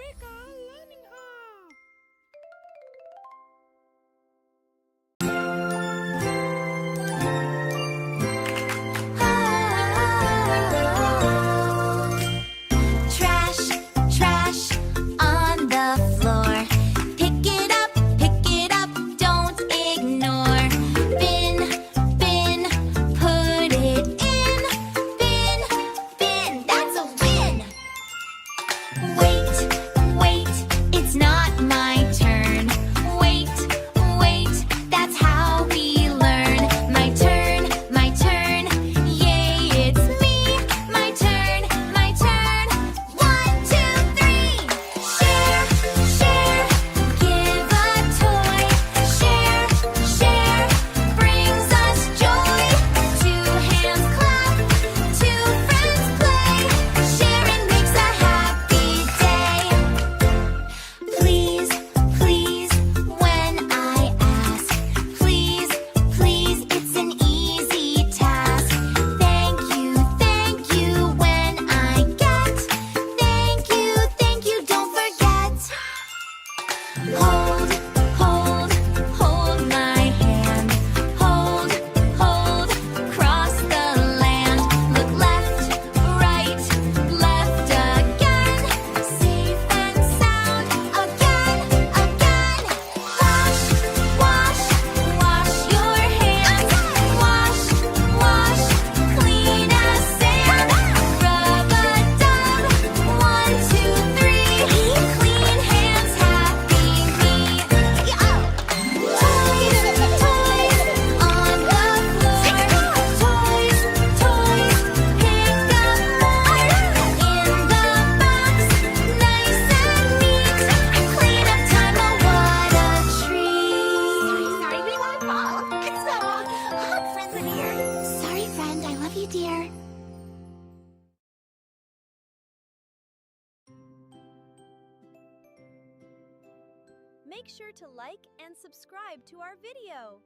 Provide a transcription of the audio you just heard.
Kuveka Learning Hub. Trash, trash on the floor. Pick it up, don't ignore. Bin, bin, put it in. Bin, bin, that's a win. Wait, wait, it's not my turn. Wait, wait, that's how we learn. My turn, yay, it's me. My turn, my turn. 1, 2, 3. Share, share, give a toy. Share, share, brings us joy. 2 hands clap, 2 friends play. Sharing makes a happy day. Please, please, when I ask. Please, please, it's an easy task. Thank you when I get. Thank you, don't forget. Hold, hold, hold my hand. Hold, hold, cross the land. Look left, right, left again. Safe and sound again. Wash, wash, wash your hands. Wash, wash, clean as sand. Rub a dub, 1, 2, 3. Clean hands, happy me. Toys, toys on the floor. Toys, toys, pick up more. In the box, nice and neat. Cleanup time, oh what a treat. Sorry, we want to fall. So, friends in here. Sorry, friend, I love you, dear. Make sure to like and subscribe to our video.